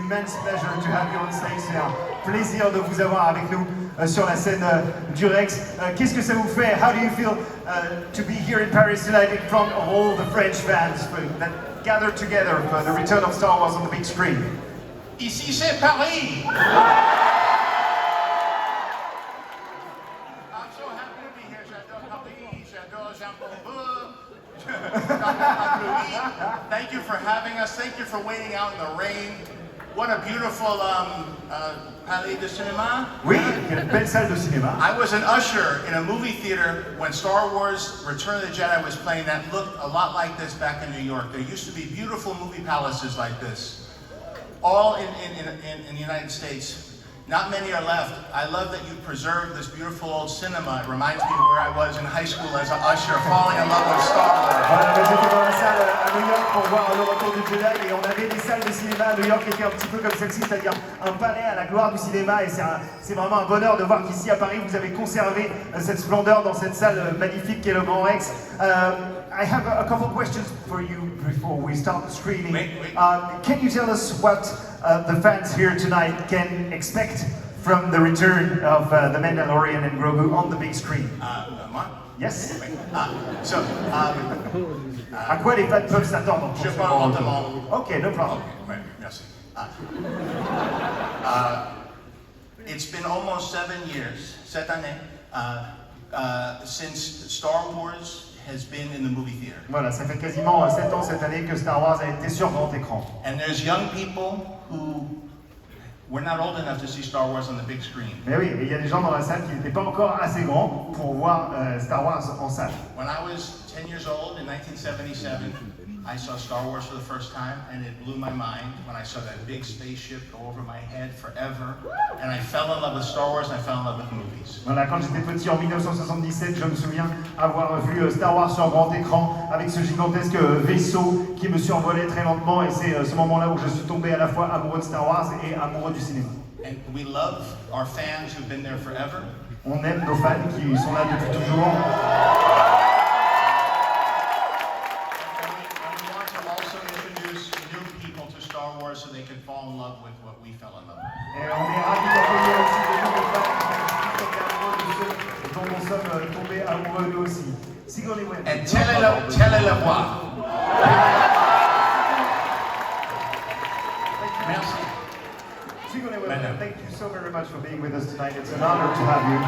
immense pleasure to have you on stage. C'est un plaisir de vous avoir avec nous sur la scène du Rex. Qu'est-ce que ça vous fait? How do you feel to be here in Paris tonight in front of all the French fans that gathered together for the return of Star Wars on the big screen? Ici c'est Paris. I'm so happy to be here. J'adore Paris. J'adore Jean-Paul. Thank you for having us. Thank you for waiting out in the rain. What a beautiful palais de cinéma. Oui, quelle belle salle de cinéma. I was an usher in a movie theater when Star Wars Return of the Jedi was playing that looked a lot like this back in New York. There used to be beautiful movie palaces like this, all in the United States. Not many are left. I love that you preserved this beautiful old cinema. It reminds me of where I was in high school as an usher, falling in love with Star Wars. Voilà, j'étais dans la salle à New York pour voir le retour du Jedi et on avait des salles de cinéma à New York qui étaient un petit peu comme celle-ci, c'est-à-dire un palais à la gloire du cinéma et c'est vraiment un bonheur de voir qu'ici à Paris vous avez conservé cette splendeur dans cette salle magnifique qu'est le Grand Rex. I have a couple of questions for you before we start the screening. Wait. Can you tell us what the fans here tonight can expect from the return of the Mandalorian and Grogu on the big screen? Moi? Yes. À quoi les fans peuvent s'attendre? Je parle lentement. Ok, no problem. Ouais, merci. It's been almost 7 years, cette année, since Star Wars has been in the movie theater. Voilà, ça fait quasiment 7 ans cette année que Star Wars a été sur grand écran. And there's young people who were not old enough to see Star Wars on the big screen. Mais oui, il y a des gens dans la salle qui n'étaient pas encore assez grands pour voir Star Wars en salle. When I was 10 years old in 1977, I saw Star Wars for the first time and it blew my mind when I saw that big spaceship go over my head forever. And I fell in love with Star Wars and I fell in love with movies. Voilà, quand j'étais petit en 1977, je me souviens avoir vu Star Wars sur grand écran avec ce gigantesque vaisseau qui me survolait très lentement et c'est ce moment-là où je suis tombé à la fois amoureux de Star Wars et amoureux du cinéma. And we love our fans who've been there forever. On aime nos fans qui sont là depuis toujours. So they could fall in love with what we fell in love with. Et on est ravis d'accueillir aussi des nouveaux fans qui sont amoureux de ceux dont nous sommes tombés amoureux nous aussi. Et telle-le voir. Merci. Thank you so very much for being with us tonight. It's an honor to have you.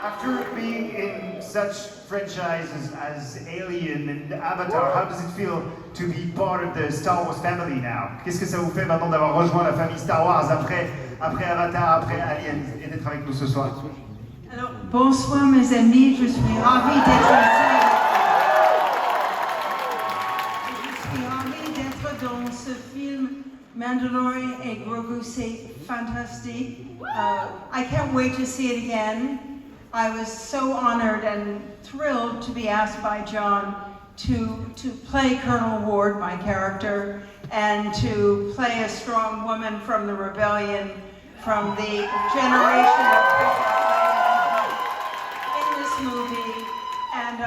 After being in such franchises as Alien and Avatar, how does it feel to be part of the Star Wars family now? Qu'est-ce que ça vous fait maintenant d'avoir rejoint la famille Star Wars après Avatar, après Alien et d'être avec nous ce soir? Alors, bonsoir mes amis, je suis ravie d'être ici. Je suis ravie d'être dans ce film Mandalorian et Grogu, c'est fantastique. I can't wait to see it again. I was so honored and thrilled to be asked by John to play Colonel Ward, my character, and to play a strong woman from the rebellion, from the generation of in this movie. And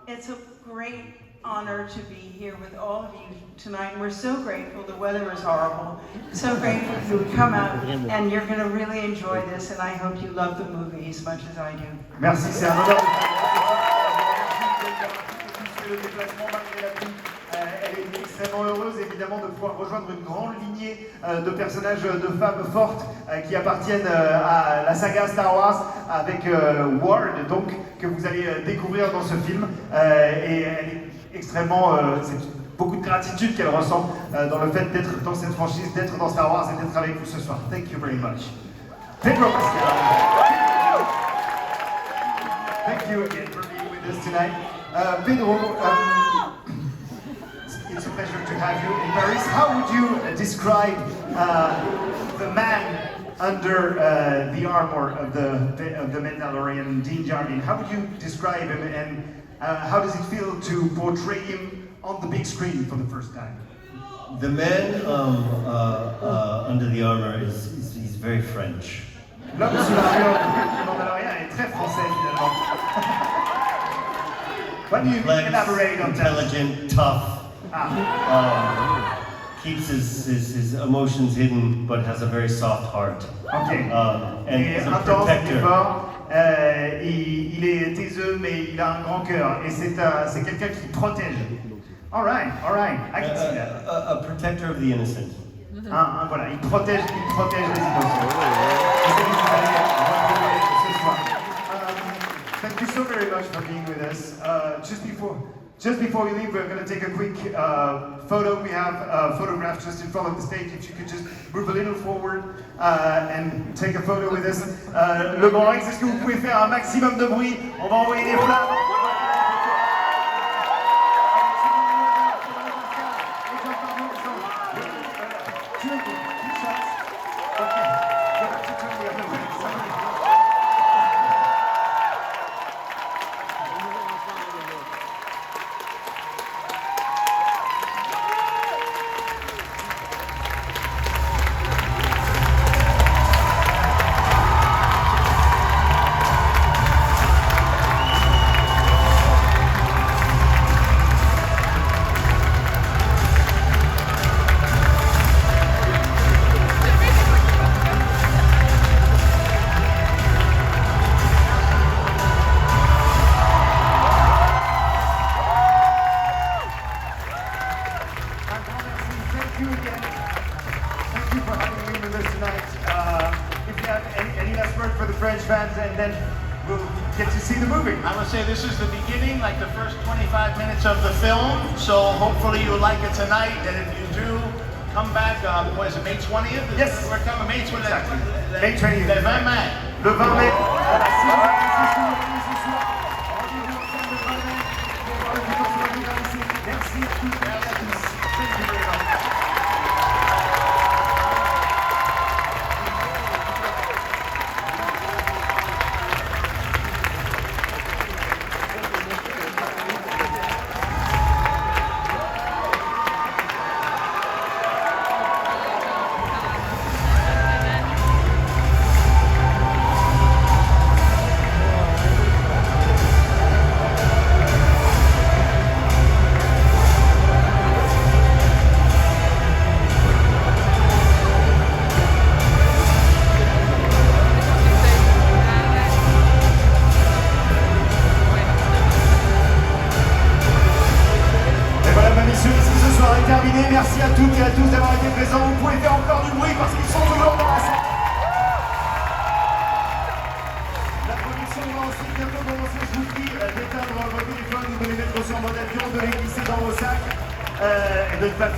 it's a great honor to be here with all of you tonight. We're so grateful. The weather is horrible. So grateful you would come out, and you're going to really enjoy this, and I hope you love the movie as much as I do. Merci, c'est un honneur de le déplacement malgré la pluie. Elle est extrêmement heureuse évidemment de pouvoir rejoindre une grande lignée de personnages de femmes fortes qui appartiennent à la saga Star Wars avec Ward donc que vous allez découvrir dans ce film et elle est extrêmement c'est beaucoup de gratitude qu'elle ressent dans le fait d'être dans cette franchise, d'être dans Star Wars et d'être avec vous ce soir. Thank you very much. Pedro Pascal. Thank you again for being with us tonight. Pedro, it's a pleasure to have you in Paris. How would you describe the man under the armor of the Mandalorian, Din Djarin? How would you describe him, and how does it feel to portray him on the big screen for the first time? The man under the armor is very French. L'homme sous l'armure du Mandalorian est très français finalement. What do you elaborate on that? Intelligent, tough. keeps his emotions hidden, but has a very soft heart. Ok. And Il est is a intense, il est protector. fort, il est taiseux, mais il a un grand cœur. Et c'est quelqu'un qui protège. All right, I can see that. A protector of the innocent. Voilà, il protège les innocents. Et c'est ce que vous allez retrouver ce soir. Thank you so very much for being with us. Just before we leave, we're going to take a quick photo. We have photographs just in front of the stage. If you could just move a little forward and take a photo with us. Le Grand Rex, est-ce que vous pouvez faire un maximum de bruit? On va envoyer des flammes. Thank you again. Thank you for having me with us tonight. If you have any last word for the French fans, and then we'll get to see the movie. I would say this is the beginning, like the first 25 minutes of the film. So hopefully you'll like it tonight. And if you do, come back. What is it, May 20th? Yes. We're coming May 20th. Exactly. May 20th. Le 20 mai. Le 20 mai. Voilà, si vous avez ce soir, ce soir, rendez-vous ensemble le 20 mai pour voir le futur sur la vie ici. Merci à toutes et à tous. Thank you very much. Et voilà, mesdames et messieurs, ici ce soir est terminé. Merci à toutes et à tous d'avoir été présents. Vous pouvez faire encore du bruit parce qu'ils sont toujours dans la salle. La production va ensuite bientôt commencer. Je vous prie d'éteindre vos téléphones ou de les mettre sur mode avion, de les glisser dans vos sacs et de ne pas